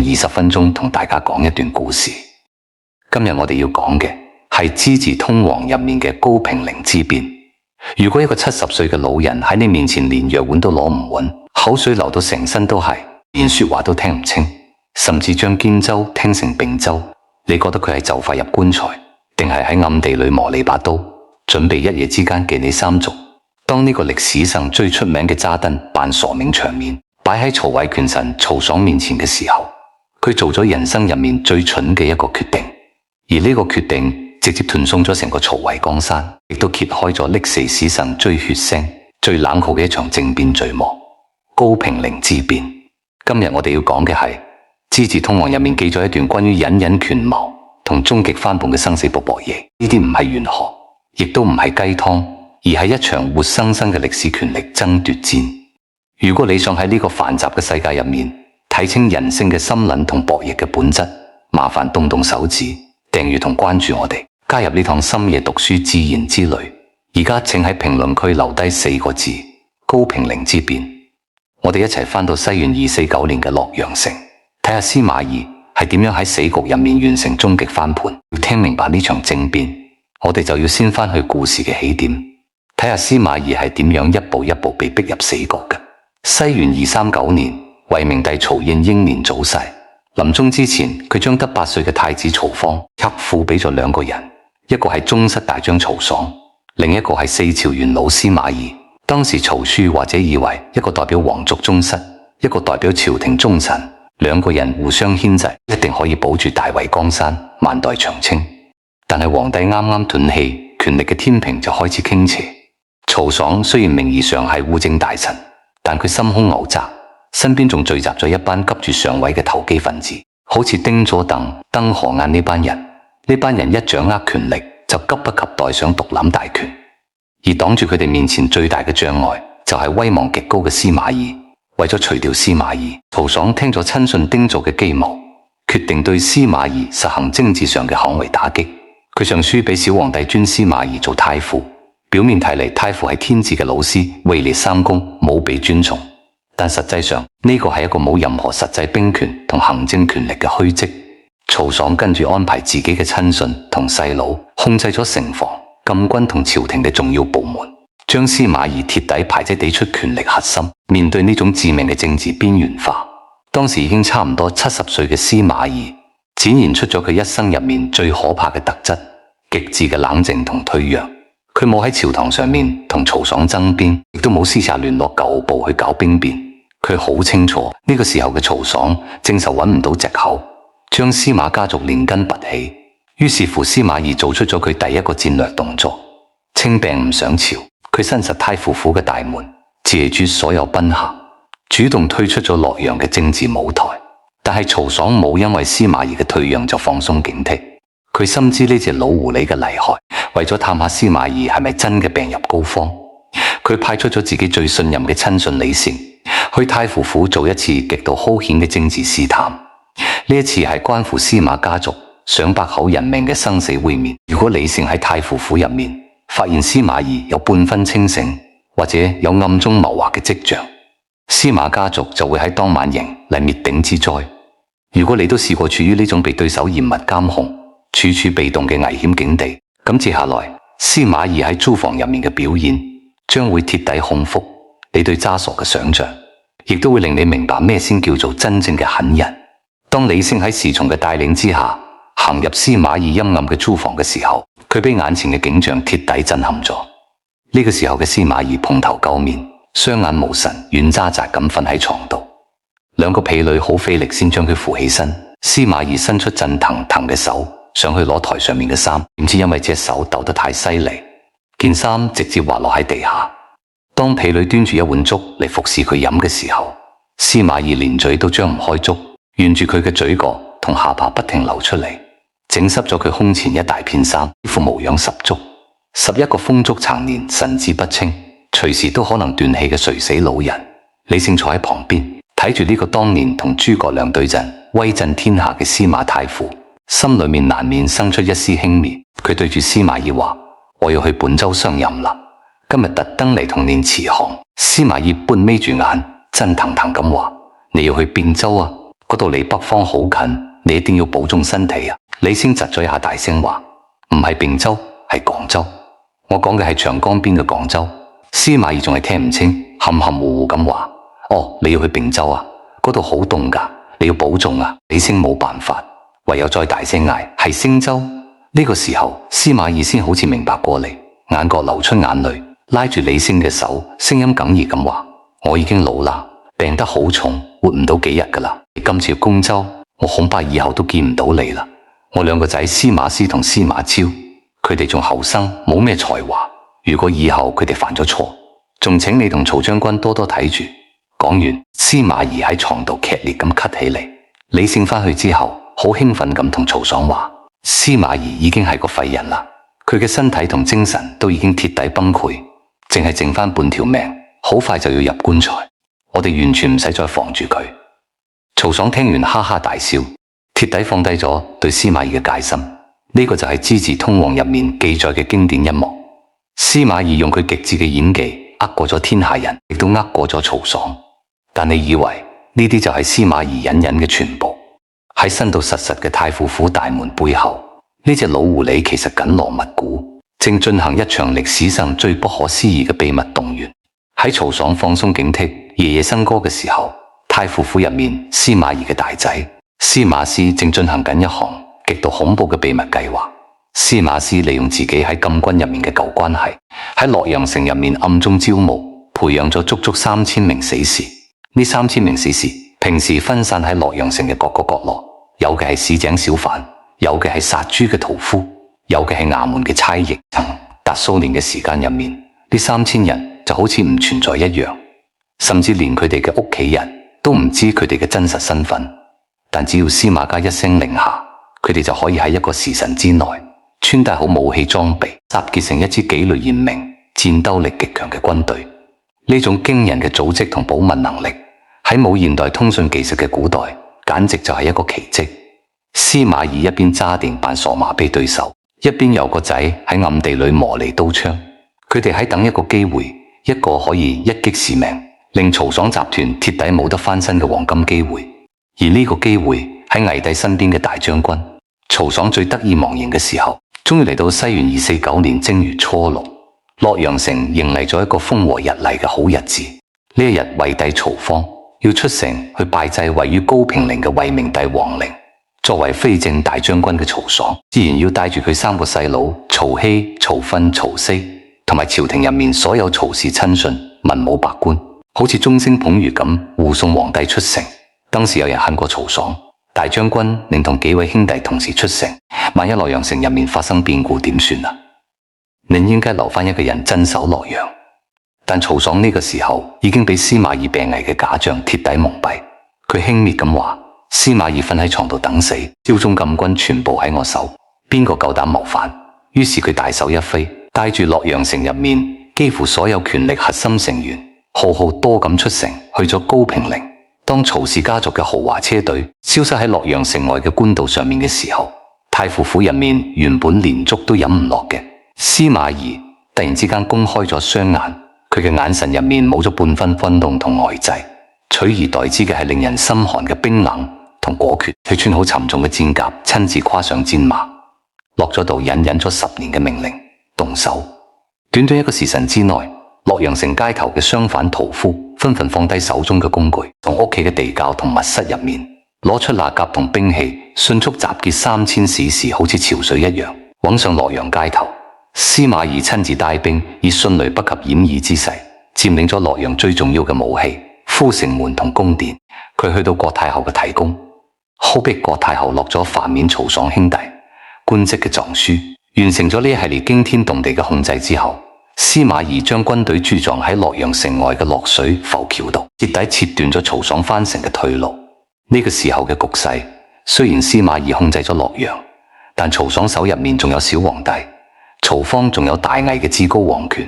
20分鐘同大家講一段故事。今日我哋要講嘅係《資治通王》入面嘅高平陵之變。如果一個70歲嘅老人喺你面前連藥碗都攞唔穩，口水流到成身都係，連說話都聽唔清，甚至將荊州聽成并州，你覺得佢係就快入棺材，定係喺暗地裏磨你把刀，準備一夜之間記你三族？當呢個歷史上最出名嘅揸燈扮傻命場面擺喺曹魏權臣曹爽面前嘅時候，佢做咗人生入面最蠢嘅一個決定，而呢個決定直接斷送咗成個曹魏江山，亦都揭開咗歷世史上最血腥、最冷酷嘅一場政變序幕——高平陵之變。今日我哋要講嘅係《資治通王》入面記咗一段關於隱隱權謀同終極翻盤嘅生死搏嘢。呢啲唔係玄學，亦都唔係雞湯，而係一場活生生嘅歷史權力爭奪戰。如果你想喺呢個繁雜嘅世界入面睇清人性嘅心諗同博弈嘅本質，麻煩動動手指訂閱同關注我哋，加入呢趟深夜讀書自然之旅。而家請喺評論區留低4個字：高平陵之變。我哋一齊翻到西元249年嘅洛陽城，睇下司馬懿係點樣喺死局入面完成終極翻盤。要聽明白呢場政變，我哋就要先翻去故事嘅起點，睇下司馬懿係點樣一步一步被逼入死局嘅。西元239年，魏明帝曹燕英年早逝，臨終之前，佢將得8歲嘅太子曹芳託付俾咗2個人，一個係宗室大將曹爽，另一個係4朝元老司馬懿。當時曹書或者以為一個代表皇族宗室，一個代表朝廷忠臣，2個人互相牽制，一定可以保住大魏江山，萬代長青。但係皇帝啱啱斷氣，權力嘅天平就開始傾斜。曹爽雖然名義上係護政大臣，但佢心胸狹窄，身邊仲聚集咗一班急住上位嘅投機分子，好似丁佐等、鄧河晏呢班人。呢班人一掌握權力，就急不及待想獨攬大權。而擋住佢哋面前最大嘅障礙，就係威望極高嘅司馬懿。為咗除掉司馬懿，曹爽聽咗親信丁佐嘅計謀，決定對司馬懿實行政治上嘅行為打擊。佢上書俾小皇帝尊司馬懿做太傅。表面睇嚟，太傅係天子嘅老師，位列3公，冇被尊崇。但實際上呢個係一個冇任何實際兵權同行政權力嘅虛職。曹爽跟住安排自己嘅親信同細佬控制咗城防、禁軍同朝廷嘅重要部門，將司馬懿徹底排擠地出權力核心。面對呢種致命嘅政治邊緣化，當時已經差唔多70歲嘅司馬懿展現出咗佢一生入面最可怕嘅特質：極致嘅冷靜同退讓。佢冇喺朝堂上面同曹爽爭辯，亦都冇私下聯絡舊部去搞兵變。佢好清楚呢個時候嘅曹爽正受揾唔到藉口，將司馬家族連根拔起。於是乎，司馬懿做出咗佢第一個戰略動作：稱病唔上朝。佢伸實太傅府嘅大門，謝絕所有賓客，主動退出咗洛陽嘅政治舞台。但係曹爽冇因為司馬懿嘅退讓就放鬆警惕，佢深知呢隻老狐狸嘅厲害。為咗探下司馬懿係咪真嘅病入膏肓，佢派出咗自己最信任嘅親信李成去太傅府做一次極度兇險嘅政治試探。呢一次係關乎司馬家族上百口人命嘅生死會面。如果李成喺太傅府入面發現司馬懿有半分清醒，或者有暗中謀劃嘅跡象，司馬家族就會喺當晚迎嚟滅頂之災。如果你都試過處於呢種被對手嚴密監控、處處被動嘅危險境地，咁接下來司馬懿喺租房入面嘅表現將會徹底控服你對渣傻嘅想象，亦都會令你明白咩先叫做真正嘅狠人。當李勝喺侍從嘅帶領之下行入司馬懿陰暗嘅租房嘅時候，佢被眼前嘅景象徹底震撼咗。呢個時候嘅司馬懿蓬頭垢面，雙眼無神，軟渣渣咁瞓喺床度。2個婢女好費力先將佢扶起身。司馬懿伸出震騰騰嘅手上去攞台上面嘅衫，唔知因為隻手抖得太犀利，件衫直接滑落喺地下。當婢女端住一碗粥嚟服侍佢飲嘅時候，司馬懿連嘴都張唔開粥，沿住佢嘅嘴角同下巴不停流出嚟，整濕咗佢胸前一大片衫，呢副模樣十足。11個風燭殘年，神志不清，隨時都可能斷氣嘅垂死老人。李勝坐喺旁邊睇住呢個當年同諸葛亮對陣威震天下嘅司馬太傅，心裏面難免生出一絲輕蔑。佢對住司馬懿話：我要去本州上任啦，今日特登嚟同您辭行。司馬懿半眯住眼，震騰騰咁話：你要去并州啊？嗰度離北方好近，你一定要保重身體啊！李星窒咗一下，大聲話：唔係并州，係廣州。我講嘅係長江邊嘅廣州。司馬懿仲係聽唔清，含含糊糊咁話：哦，你要去并州啊？嗰度好凍噶，你要保重啊！李星冇辦法，唯有再大聲嗌：係星洲。呢個時候，司馬懿先好似明白過嚟，眼角流出眼淚，拉住李星嘅手，聲音哽咽咁話：我已經老啦，病得好重，活唔到幾日噶啦。今次去荊州，我恐怕以後都見唔到你啦。我兩個仔司馬師同司馬昭，佢哋仲後生，冇咩才華。如果以後佢哋犯咗錯，仲請你同曹將軍多多睇住。講完，司馬懿喺床度劇烈咁咳起嚟。李勝翻去之後，好興奮咁同曹爽話：司馬懿已經係個廢人啦，佢嘅身體同精神都已經徹底崩潰，淨係剩翻半條命，好快就要入棺材。我哋完全唔使再防住佢。曹爽聽完哈哈大笑，徹底放低咗對司馬懿嘅戒心。呢個就係《資治通王》入面記載嘅經典一幕。司馬懿用佢極致嘅演技，呃過咗天下人，亦都呃過咗曹爽。但你以為呢啲就係司馬懿隱忍嘅全部？喺新到實實嘅太傅府大門背後，呢隻老狐狸其實緊鑼密鼓，正進行一場歷史上最不可思議嘅秘密動員。喺曹爽放鬆警惕、夜夜笙歌嘅時候，太傅府入面，司馬懿嘅大仔司馬師正進行緊一項極度恐怖嘅秘密計劃。司馬師利用自己喺禁軍入面嘅舊關係，喺洛陽城入面暗中招募，培養咗足足3000名死士。呢3000名死士平時分散喺洛陽城嘅各個角落，有嘅係市井小販，有嘅係殺豬嘅屠夫，有嘅係衙門嘅差役。達數年嘅時間入面，呢3000人就好似唔存在一樣，甚至連佢哋嘅屋企人都唔知佢哋嘅真實身份。但只要司馬家一聲令下，佢哋就可以喺一個時辰之內穿戴好武器裝備，集結成一支紀律嚴明、戰鬥力極強嘅軍隊。呢種驚人嘅組織同保密能力，喺冇現代通訊技術嘅古代，簡直就係一個奇蹟。司馬懿一邊揸定扮傻馬俾對手，一邊由個仔喺暗地裏磨利刀槍。佢哋喺等一個機會，一個可以一擊致命，令曹爽集團徹底冇得翻身嘅黃金機會。而呢個機會喺魏帝身邊嘅大將軍曹爽最得意忘形嘅時候，終於嚟到西元249年正月初6，洛陽城迎嚟咗一個風和日麗嘅好日子。呢一日，魏帝曹芳要出城去拜祭位於高平陵嘅魏明帝皇陵。作為非正大將軍嘅曹爽，自然要帶住佢3個細佬曹丕、曹訓、曹羲，同埋朝廷入面所有曹氏親信、文武百官，好似眾星捧月咁護送皇帝出城。當時有人恨過曹爽，大將軍寧同幾位兄弟同時出城，萬一洛陽城入面發生變故點算啊？寧應該留翻一個人鎮守洛陽。但曹爽呢個時候已經被司馬懿病危嘅假象徹底蒙蔽，佢輕蔑咁話：司馬懿瞓喺床度等死，朝中禁軍全部喺我手，邊個夠膽謀反？於是佢大手一揮，帶住洛陽城入面幾乎所有權力核心成員，浩浩多咁出城，去咗高平陵。當曹氏家族嘅豪華車隊消失喺洛陽城外嘅官道上面嘅時候，太傅府入面原本連粥都飲唔落嘅司馬懿突然之間公開咗雙眼，佢嘅眼神入面冇咗半分轟動同呆滯，取而代之嘅係令人心寒嘅冰冷同果決。佢穿好沉重嘅戰甲，親自跨上戰馬，落咗道隱忍咗10年嘅命令，動手。短短一個時辰之內，洛陽城街頭嘅商販屠夫紛紛放低手中嘅工具，從屋企嘅地窖同密室入面攞出肋甲同兵器，迅速集結3000死士，好似潮水一樣湧上洛陽街頭。司馬懿親自帶兵，以迅雷不及掩耳之勢佔領咗洛陽最重要嘅武器阜城門同宮殿。佢去到郭太后嘅提宮，好逼郭太后落咗罷免曹爽兄弟官職嘅詔書。完成咗呢一系列驚天動地嘅控制之後，司馬懿將軍隊駐紮喺洛陽城外嘅洛水浮橋度，徹底切斷咗曹爽翻城嘅退路。呢個時候嘅局勢，雖然司馬懿控制咗洛陽，但曹爽手入面仲有小皇帝曹芳，仲有大魏嘅至高皇權。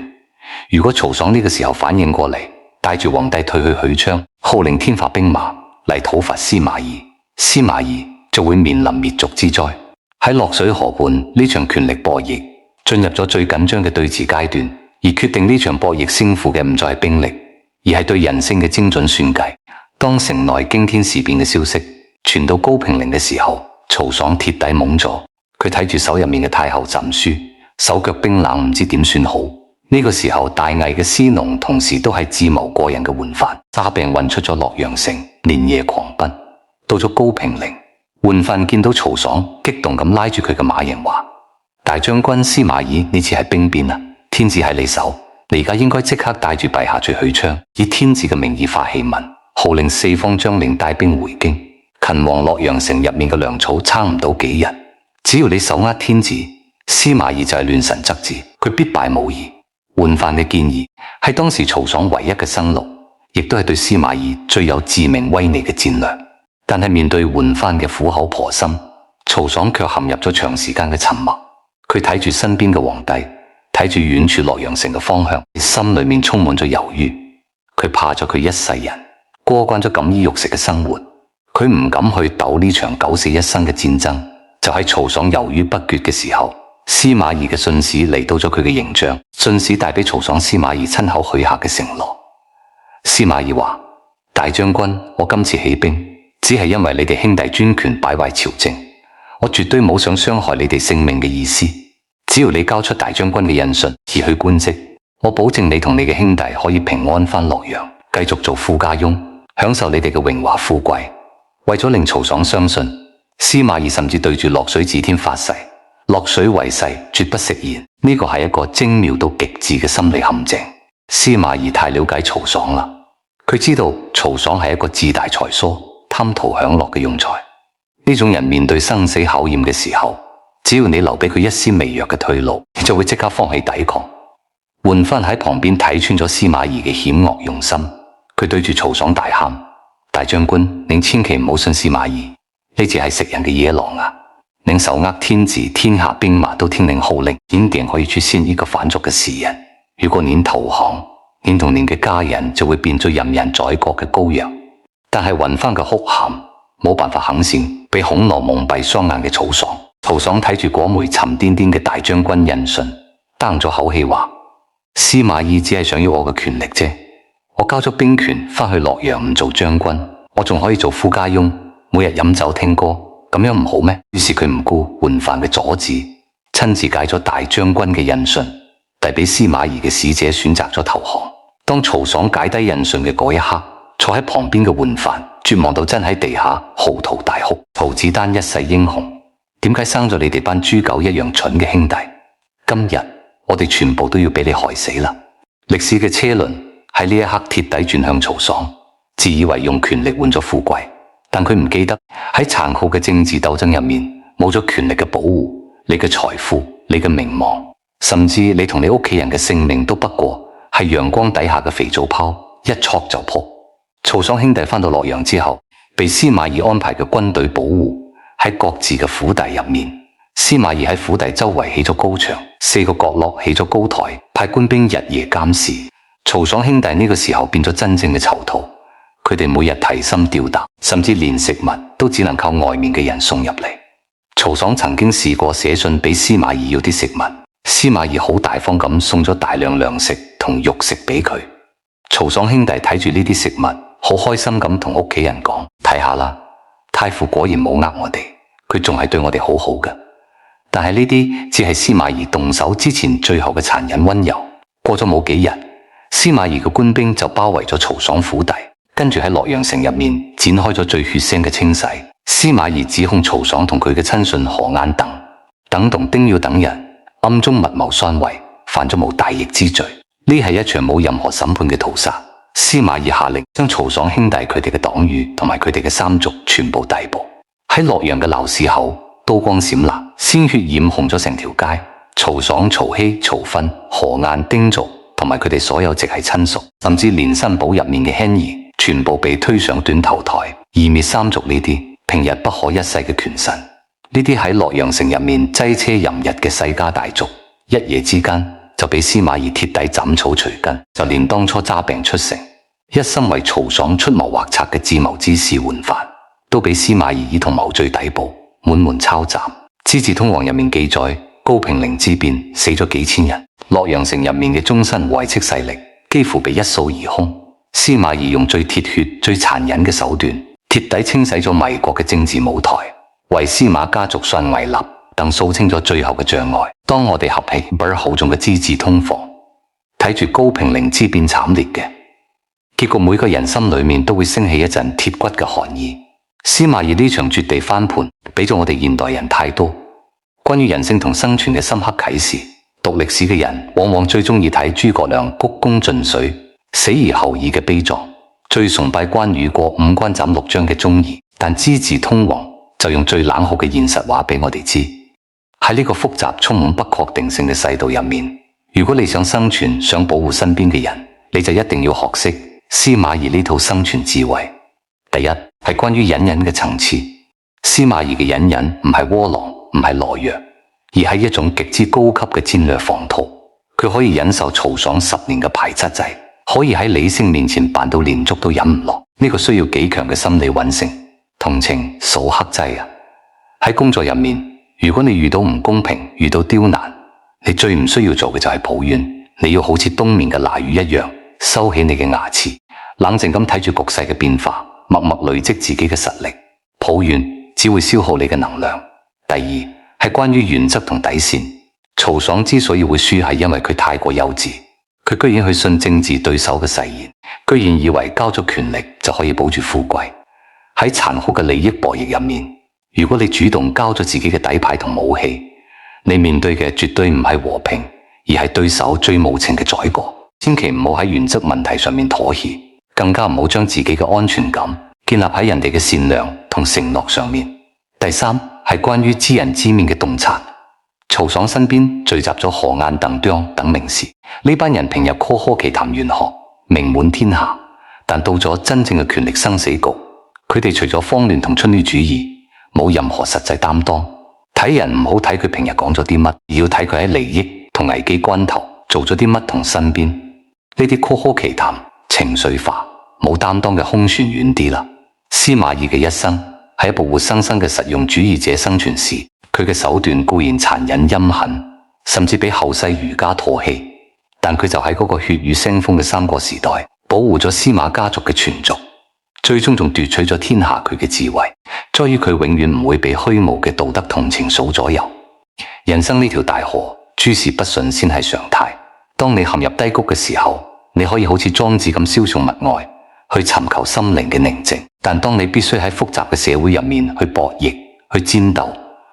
如果曹爽呢個時候反應過嚟，帶住皇帝退去許昌，號令天發兵馬嚟討伐司馬懿，司馬懿就會面臨滅族之災。喺洛水河畔，呢場權力博弈進入咗最緊張嘅對峙階段，而決定呢場博弈勝負嘅唔再係兵力，而係對人性嘅精準算計。當城內驚天事變嘅消息傳到高平陵嘅時候，曹爽鐵底懵咗，佢睇住手入面嘅太后朕書，手腳冰冷，唔知點算好。呢個時候，大魏嘅司農同時都係智謀過人嘅桓範，詐病運出咗洛陽城，連夜狂奔，到咗高平陵。桓範見到曹爽，激動咁拉住佢嘅馬型話：大將軍司馬懿呢次係兵變啊，天子喺你手，你而家應該即刻帶住陛下去許昌，以天子嘅名義發檄文，號令四方將領帶兵回京。勤王洛陽城入面嘅糧草撐唔到幾日，只要你手握天子，司馬懿就係亂臣側子，佢必敗無疑。桓範嘅建議係當時曹爽唯一嘅生路，亦都係對司馬懿最有致命威力嘅戰略。但係面對桓範嘅苦口婆心，曹爽卻陷入咗長時間嘅沉默。佢睇住身邊嘅皇帝，睇住遠處洛陽城嘅方向，心裏面充滿咗猶豫。佢怕咗佢一世人過慣咗錦衣玉食嘅生活，佢唔敢去鬥呢場九死一生嘅戰爭。就喺曹爽猶豫不決嘅時候，司馬懿嘅信使嚟到咗佢嘅營帳，信使帶俾曹爽司馬懿親口許下嘅承諾。司馬懿話：大將軍，我今次起兵，只係因為你哋兄弟專權敗壞朝政，我絕對冇想傷害你哋性命嘅意思。只要你交出大將軍嘅印信，辭去官職，我保證你同你嘅兄弟可以平安返洛陽，繼續做富家翁，享受你哋嘅榮華富貴。為咗令曹爽相信，司馬懿甚至對住洛水自天發誓，落水為誓，絕不食言。呢個係一個精妙到極致嘅心理陷阱。司馬懿太了解曹爽啦，佢知道曹爽係一個自大才疏、貪圖享樂嘅庸才。呢種人面對生死考驗嘅時候，只要你留俾佢一絲微弱嘅退路，你就會即刻放棄抵抗。桓範喺旁邊睇穿咗司馬懿嘅險惡用心，佢對住曹爽大喊：大將軍，您千祈唔好信司馬懿，呢只係食人嘅野狼啊！您手握天子，天下兵馬都聽您號令，一定可以出現一個反族嘅士人。如果您投降，您同您嘅家人就會變做任人宰割嘅羔羊。但係桓範嘅哭喊冇辦法肯信被恐龍蒙蔽雙眼嘅曹爽。曹爽睇住嗰枚沉甸甸嘅大將軍印信，嘆咗口氣話：司馬懿只係想要我嘅權力啫，我交咗兵權返去洛陽唔做將軍，我仲可以做富家翁，每日飲酒聽歌，咁樣唔好咩？於是佢唔顧桓範嘅阻止，親自解咗大將軍嘅印信，遞俾司馬懿嘅使者選擇咗投降。當曹爽解低印信嘅嗰一刻，坐喺旁邊嘅桓範絕望到真喺地下嚎啕大哭：曹子丹一世英雄，點解生咗你哋班豬狗一樣蠢嘅兄弟？今日我哋全部都要俾你害死啦！歷史嘅車輪喺呢一刻鐵底轉向曹爽，自以為用權力換咗富貴，但佢唔記得喺殘酷嘅政治鬥爭入面，冇咗權力嘅保護，你嘅財富、你嘅名望，甚至你同你屋企人嘅性命都不過係陽光底下嘅肥皂泡，一戳就破。曹爽兄弟返到洛陽之後，被司馬懿安排嘅軍隊保護，喺各自嘅府邸入面。司馬懿喺府邸周圍起咗高牆，4個角落起咗高台，派官兵日夜監視。曹爽兄弟呢個時候變咗真正嘅囚徒，佢哋每日提心吊膽，甚至連食物都只能靠外面嘅人送入嚟。曹爽曾經試過寫信俾司馬懿要啲食物，司馬懿好大方咁送咗大量糧食同肉食俾佢。曹爽兄弟睇住呢啲食物，好開心咁同屋企人講：睇下啦，太傅果然冇呃我哋，佢仲係對我哋好好嘅。但係呢啲只係司馬懿動手之前最後嘅殘忍溫柔。過咗冇幾日，司馬懿嘅官兵就包圍咗曹爽府邸，跟住喺洛陽城入面展開咗最血腥嘅清洗。司馬懿指控曹爽同佢嘅親信何晏等同丁耀等人暗中密謀篡位，犯咗冇大逆之罪。呢係一場冇任何審判嘅屠殺。司馬懿下令將曹爽兄弟佢哋嘅黨羽同埋佢哋嘅三族全部逮捕。喺洛陽嘅鬧市口，刀光閃爍，鮮血染紅咗成條街。曹爽、曹丕、曹訓、何晏、丁族同埋佢哋所有直系親屬，甚至連新堡入面嘅輕兒，全部被推上斷頭台，夷滅三族呢啲平日不可一世嘅權臣。呢啲喺洛陽城入面擠車淫逸嘅世家大族，一夜之間就被司馬懿鐵底斬草除根。就連當初揸病出城，一心為曹爽出謀劃策嘅智謀之士桓範，都被司馬懿以同謀罪逮捕，滿門抄斬。《資治通王》入面記載，高平陵之變死咗幾千人，洛陽城入面嘅忠臣遺戚勢力幾乎被一掃而空。司馬懿用最鐵血、最殘忍嘅手段，徹底清洗咗米國嘅政治舞台，為司馬家族上位立，等掃清咗最後嘅障礙。當我哋合起本厚重嘅資治通房，睇住高平陵之變慘烈嘅結局，每個人心裏面都會升起一陣鐵骨嘅寒意。司馬懿呢場絕地翻盤，俾咗我哋現代人太多關於人性同生存嘅深刻啟示。讀歷史嘅人往往最中意睇諸葛亮鞠躬盡瘁、死而後已嘅悲壯，最崇拜關羽過五關斬六將嘅忠義。但資治通王就用最冷酷嘅現實話俾我哋知，喺呢個複雜充滿不確定性嘅世道入面，如果你想生存，想保護身邊嘅人，你就一定要學識司馬懿呢套生存智慧。第一係關於隱忍嘅層次。司馬懿嘅隱忍唔係窩囊，唔係懦弱，而係一種極之高級嘅戰略防套。佢可以忍受曹爽10年嘅排斥制，可以喺李勝面前扮到連粥都飲唔落。呢個需要幾強嘅心理穩性、同情、素克制啊！喺工作入面，如果你遇到唔公平，遇到刁難，你最唔需要做嘅就係抱怨。你要好似冬眠嘅鯊魚一樣，收起你嘅牙齒，冷靜咁睇住局勢嘅變化，默默累積自己嘅實力。抱怨只會消耗你嘅能量。第二係關於原則同底線。曹爽之所以會輸，係因為佢太過幼稚，佢居然去信政治對手嘅誓言，居然以為交咗權力就可以保住富貴。喺殘酷嘅利益博弈入面，如果你主動交咗自己嘅底牌同武器，你面對嘅絕對唔係和平，而係對手最無情嘅宰割。千祈唔好喺原則問題上面妥協，更加唔好將自己嘅安全感建立喺人哋嘅善良同承諾上面。第三係關於知人知面嘅洞察。曹爽身邊聚集咗何晏、鄧彰等名士，呢班人平日呵呵奇談玄學，名滿天下，但到咗真正嘅權力生死局，佢哋除咗慌亂同春餒主義，冇任何實際擔當。睇人唔好睇佢平日講咗啲乜，而要睇佢喺利益同危機關頭做咗啲乜同身邊。呢啲呵呵奇談、情緒化、冇擔當嘅空船遠啲啦。司馬懿嘅一生係一部活生生嘅實用主義者生存史。佢嘅手段固然殘忍陰狠，甚至俾後世儒家唾棄，但佢就喺嗰個血雨腥風嘅三國時代，保護咗司馬家族嘅存續，最終仲奪取咗天下。佢嘅智慧在於佢永遠唔會被虛無嘅道德同情所左右。人生呢條大河，諸事不順先係常態。當你陷入低谷嘅時候，你可以好似莊子咁蕭從物外，去尋求心靈嘅寧靜。但當你必須喺複雜嘅社會入面去博弈、去戰鬥、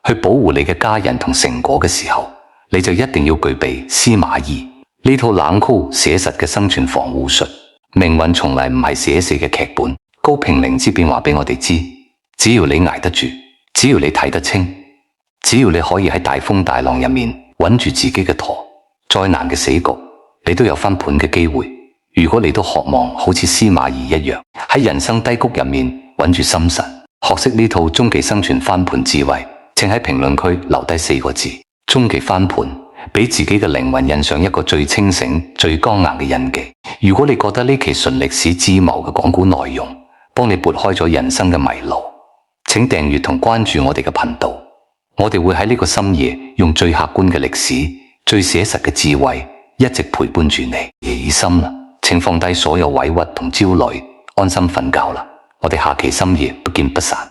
去保護你嘅家人同成果嘅時候，你就一定要具備司馬懿呢套冷酷寫實嘅生存防護術。命運從來唔係寫死嘅劇本。高平陵之變話俾我哋知，只要你捱得住，只要你睇得清，只要你可以喺大風大浪入面穩住自己嘅舵，再難嘅死局你都有翻盤嘅機會。如果你都渴望好似司馬懿一樣喺人生低谷入面穩住心神，學識呢套終極生存翻盤智慧，請喺評論區留低4個字：終極翻盤，俾自己嘅靈魂印上一個最清醒、最剛硬嘅印記。如果你覺得呢期純歷史智謀嘅講古內容幫你撥開咗人生嘅迷路，請訂閱同關注我哋嘅頻道。我哋會喺呢個深夜用最客觀嘅歷史、最寫實嘅智慧一直陪伴住你。夜深啦，請放低所有委屈同焦慮，安心瞓覺啦。我哋下期深夜不見不散。